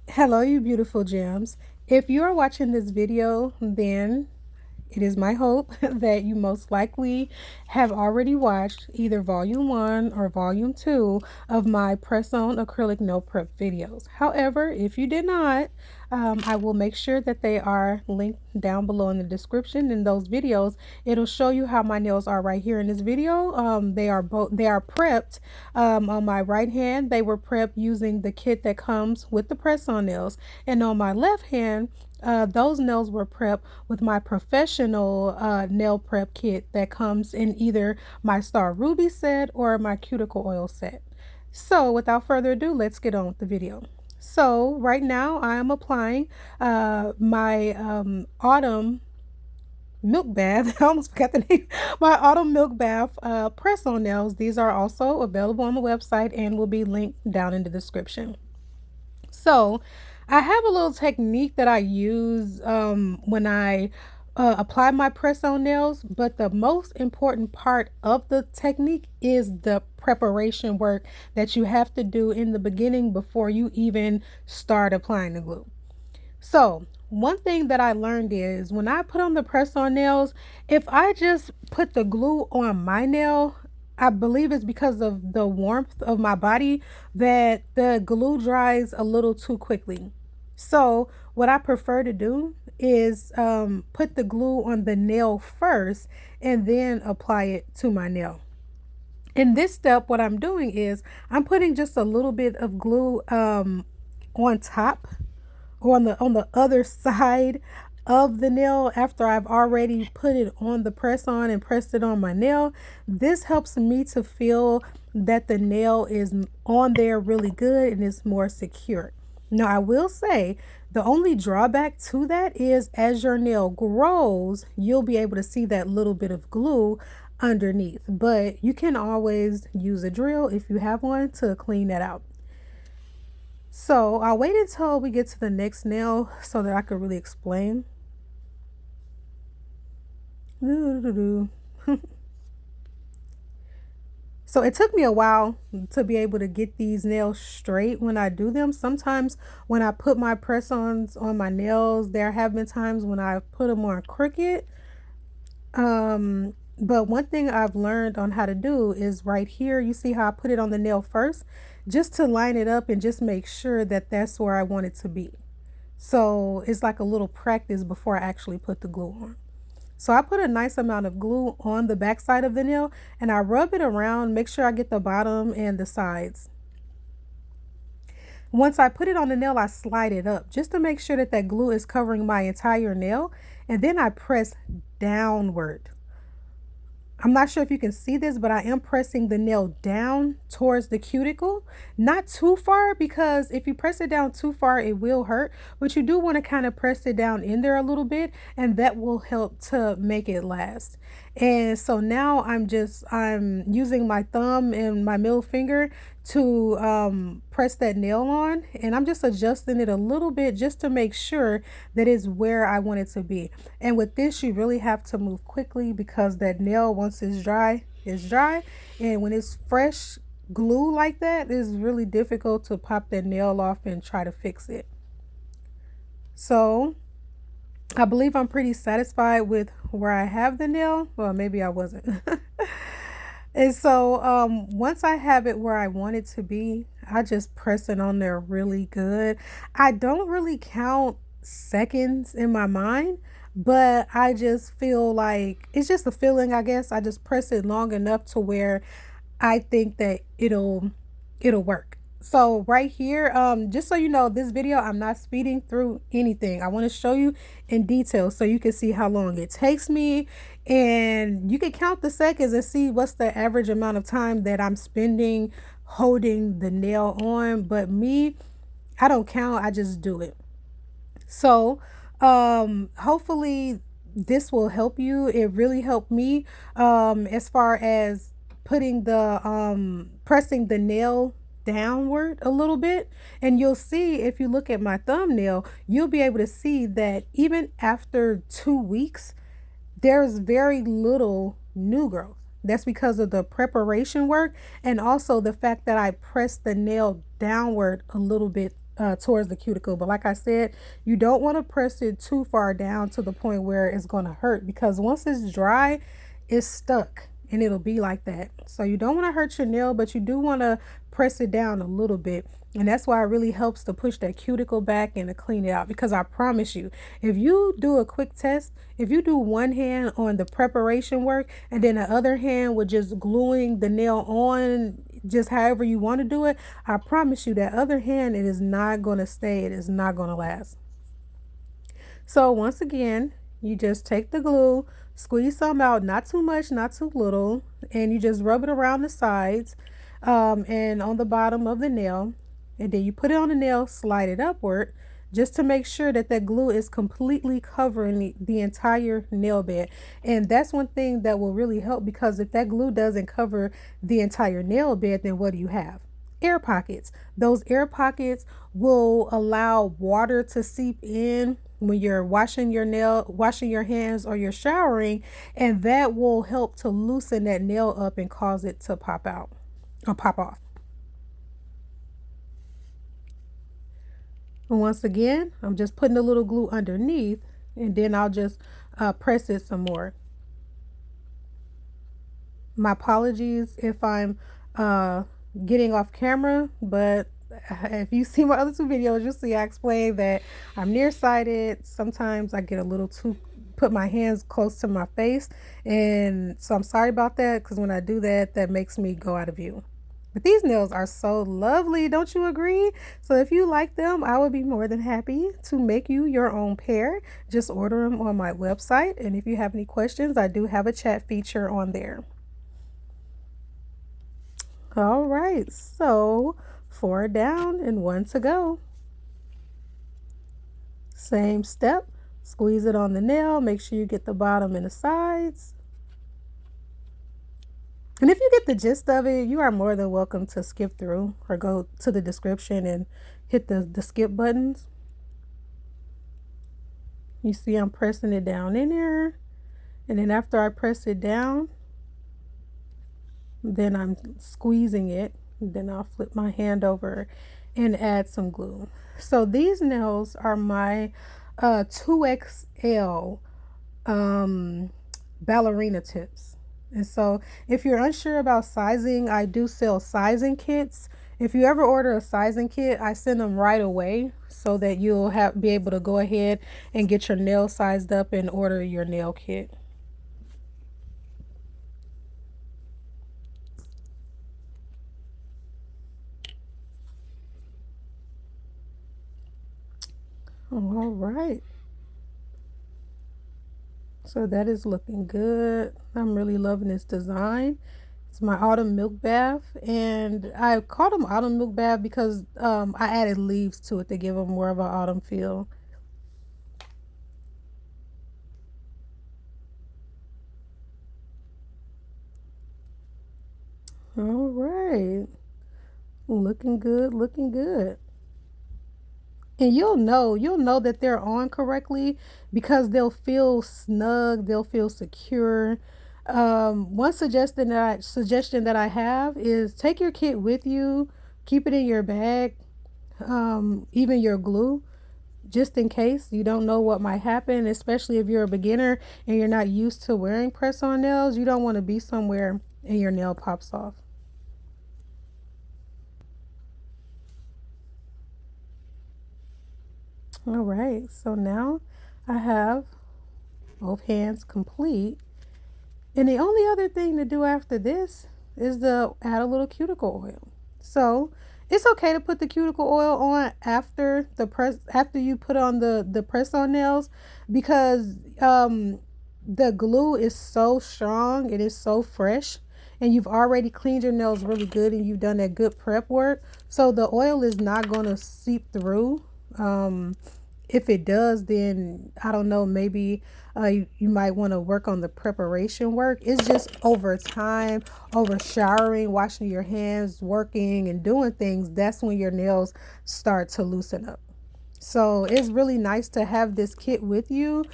Hello, you beautiful gems. If you are watching this video, then it is my hope that you most likely have already watched either volume 1 or volume 2 of my press-on acrylic nail prep videos. However, if you did not, I will make sure that they are linked down below in the description. In those videos, it'll show you how my nails are right here in this video. They are prepped. On my right hand, they were prepped using the kit that comes with the press-on nails, and on my left hand, those nails were prepped with my professional nail prep kit that comes in either my Star Ruby set or my Cuticle Oil set. So without further ado, let's get on with the video. So right now I am applying my autumn milk bath. I almost forgot the name. My autumn milk bath press-on nails. These are also available on the website and will be linked down in the description. So I have a little technique that I use when I apply my press-on nails, but the most important part of the technique is the preparation work that you have to do in the beginning before you even start applying the glue. So one thing that I learned is when I put on the press-on nails, if I just put the glue on my nail, I believe it's because of the warmth of my body that the glue dries a little too quickly. So what I prefer to do is put the glue on the nail first and then apply it to my nail. In this step, what I'm doing is I'm putting just a little bit of glue on top or on the other side of the nail after I've already put it on the press on and pressed it on my nail. This helps me to feel that the nail is on there really good and is more secure. Now I will say the only drawback to that is as your nail grows, you'll be able to see that little bit of glue underneath, but you can always use a drill if you have one to clean that out. So I'll wait until we get to the next nail so that I could really explain. So it took me a while to be able to get these nails straight when I do them. Sometimes when I put my press-ons on my nails, there have been times when I put them on crooked. But one thing I've learned on how to do is right here, you see how I put it on the nail first, just to line it up and just make sure that that's where I want it to be. So it's like a little practice before I actually put the glue on. So I put a nice amount of glue on the back side of the nail and I rub it around, make sure I get the bottom and the sides. Once I put it on the nail, I slide it up just to make sure that that glue is covering my entire nail. And then I press downward. I'm not sure if you can see this, but I am pressing the nail down towards the cuticle, not too far, because if you press it down too far, it will hurt, but you do want to kind of press it down in there a little bit, and that will help to make it last. And so now I'm using my thumb and my middle finger to press that nail on, and I'm just adjusting it a little bit just to make sure that it's where I want it to be. And with this, you really have to move quickly because that nail, once it's dry, and when it's fresh glue like that, it's really difficult to pop that nail off and try to fix it. So I believe I'm pretty satisfied with where I have the nail. Well, maybe I wasn't. And so once I have it where I want it to be, I just press it on there really good. I don't really count seconds in my mind, but I just feel like it's just a feeling, I guess. I just press it long enough to where I think that it'll work. So right here, just so you know, this video, I'm not speeding through anything. I want to show you in detail so you can see how long it takes me, and you can count the seconds and see what's the average amount of time that I'm spending holding the nail on. But me, I don't count, I just do it. So hopefully this will help you. It really helped me as far as putting the pressing the nail downward a little bit. And you'll see, if you look at my thumbnail, you'll be able to see that even after 2 weeks, there's very little new growth. That's because of the preparation work and also the fact that I pressed the nail downward a little bit towards the cuticle. But like I said, you don't want to press it too far down to the point where it's going to hurt, because once it's dry, it's stuck and it'll be like that. So you don't want to hurt your nail, but you do want to press it down a little bit. And that's why it really helps to push that cuticle back and to clean it out. Because I promise you, if you do a quick test, if you do one hand on the preparation work and then the other hand with just gluing the nail on, just however you want to do it, I promise you that other hand, it is not going to stay. It is not going to last. So once again, you just take the glue, squeeze some out, not too much, not too little, and you just rub it around the sides and on the bottom of the nail. And then you put it on the nail, slide it upward, just to make sure that that glue is completely covering the entire nail bed. And that's one thing that will really help, because if that glue doesn't cover the entire nail bed, then what do you have? Air pockets. Those air pockets will allow water to seep in when you're washing your hands, or you're showering, and that will help to loosen that nail up and cause it to pop out or pop off. And once again, I'm just putting a little glue underneath, and then I'll just press it some more. My apologies if I'm getting off camera, but if you see my other two videos, you'll see I explain that I'm nearsighted. Sometimes I get a little too, put my hands close to my face, and so I'm sorry about that, because when I do that, that makes me go out of view. But these nails are so lovely, don't you agree? So if you like them, I would be more than happy to make you your own pair. Just order them on my website, and if you have any questions, I do have a chat feature on there. All right, so 4 down and 1 to go. Same step, squeeze it on the nail, make sure you get the bottom and the sides. And if you get the gist of it, you are more than welcome to skip through or go to the description and hit the skip buttons. You see I'm pressing it down in there, and then after I press it down, then I'm squeezing it. Then I'll flip my hand over and add some glue. So these nails are my 2XL ballerina tips. And so if you're unsure about sizing, I do sell sizing kits. If you ever order a sizing kit, I send them right away so that you'll be able to go ahead and get your nail sized up and order your nail kit. All right. So that is looking good. I'm really loving this design. It's my autumn milk bath, and I called them autumn milk bath because I added leaves to it to give them more of an autumn feel. All right. Looking good, looking good. And you'll know that they're on correctly because they'll feel snug, they'll feel secure. One suggestion that I have is take your kit with you, keep it in your bag, even your glue, just in case. You don't know what might happen, especially if you're a beginner and you're not used to wearing press-on nails. You don't want to be somewhere and your nail pops off. All right, so now I have both hands complete. And the only other thing to do after this is to add a little cuticle oil. So it's okay to put the cuticle oil on after you put on the press-on nails, because the glue is so strong, it is so fresh, and you've already cleaned your nails really good and you've done that good prep work. So the oil is not going to seep through. If it does, then I don't know, maybe you might want to work on the preparation work. It's just over time, over showering, washing your hands, working and doing things, that's when your nails start to loosen up. So it's really nice to have this kit with you,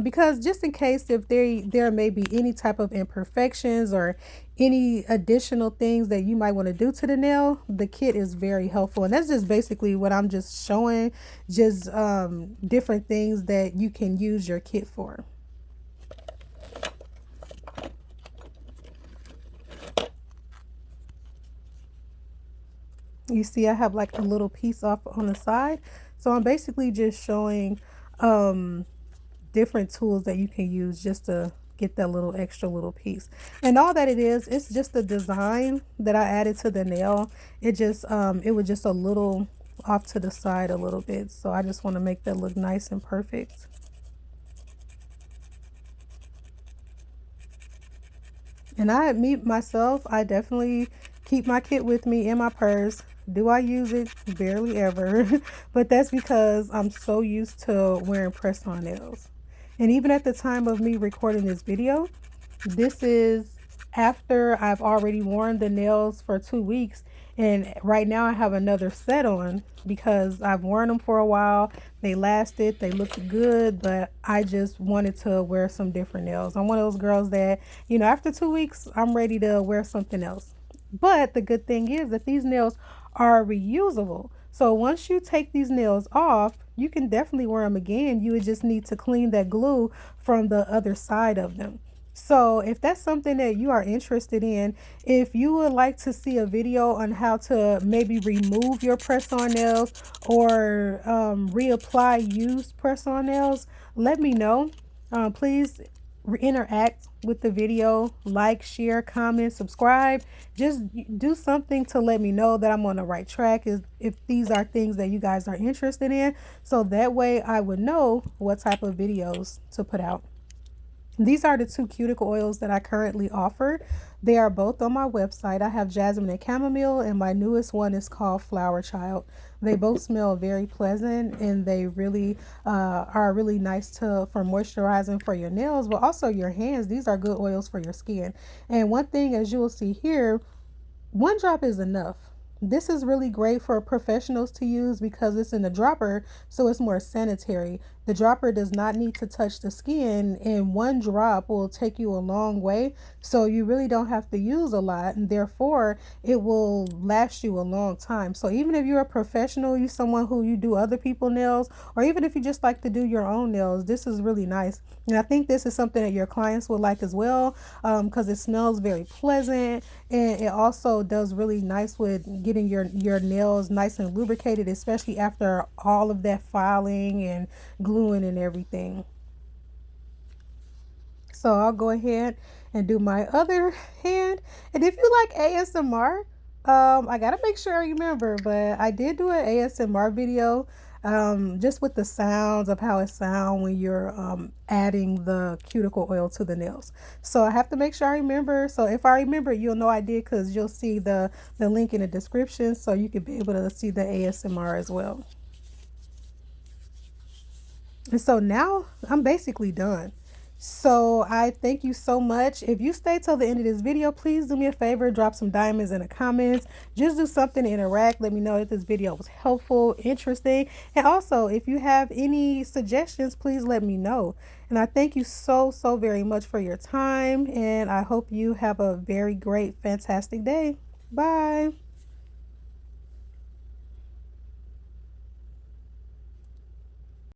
because just in case if there may be any type of imperfections or any additional things that you might want to do to the nail, the kit is very helpful. And that's just basically what I'm just showing, just different things that you can use your kit for. You see I have like a little piece off on the side. So I'm basically just showing different tools that you can use just to get that little extra little piece. And all that it is, it's just the design that I added to the nail. It just it was just a little off to the side a little bit. So I just want to make that look nice and perfect. And I admit myself, I definitely keep my kit with me in my purse. Do I use it? Barely ever. But that's because I'm so used to wearing press-on nails. And even at the time of me recording this video, this is after I've already worn the nails for 2 weeks. And right now I have another set on because I've worn them for a while. They lasted, they looked good, but I just wanted to wear some different nails. I'm one of those girls that, you know, after 2 weeks, I'm ready to wear something else. But the good thing is that these nails are reusable. So once you take these nails off, you can definitely wear them again. You would just need to clean that glue from the other side of them. So if that's something that you are interested in, if you would like to see a video on how to maybe remove your press-on nails or reapply used press-on nails, let me know. Please interact with the video, like, share, comment, subscribe. Just do something to let me know that I'm on the right track, is if these are things that you guys are interested in, so that way I would know what type of videos to put out. These are the two cuticle oils that I currently offer. They are both on my website. I have Jasmine and Chamomile, and my newest one is called Flower Child. They both smell very pleasant, and they really are really nice for moisturizing for your nails, but also your hands. These are good oils for your skin. And one thing, as you will see here, one drop is enough. This is really great for professionals to use because it's in a dropper, so it's more sanitary. The dropper does not need to touch the skin, and one drop will take you a long way. So you really don't have to use a lot, and therefore it will last you a long time. So even if you're a professional, you're someone who you do other people's nails, or even if you just like to do your own nails, this is really nice. And I think this is something that your clients will like as well, because it smells very pleasant, and it also does really nice with getting your nails nice and lubricated, especially after all of that filing and gluing and everything. So I'll go ahead and do my other hand. And if you like ASMR, I gotta make sure I remember, but I did do an ASMR video just with the sounds of how it sounds when you're adding the cuticle oil to the nails. So I have to make sure I remember. So if I remember, you'll know I did, because you'll see the link in the description, so you can be able to see the ASMR as well. And so now I'm basically done. So I thank you so much. If you stay till the end of this video, please do me a favor, drop some diamonds in the comments. Just do something to interact. Let me know if this video was helpful, interesting. And also, if you have any suggestions, please let me know. And I thank you so very much for your time. And I hope you have a very great, fantastic day. Bye.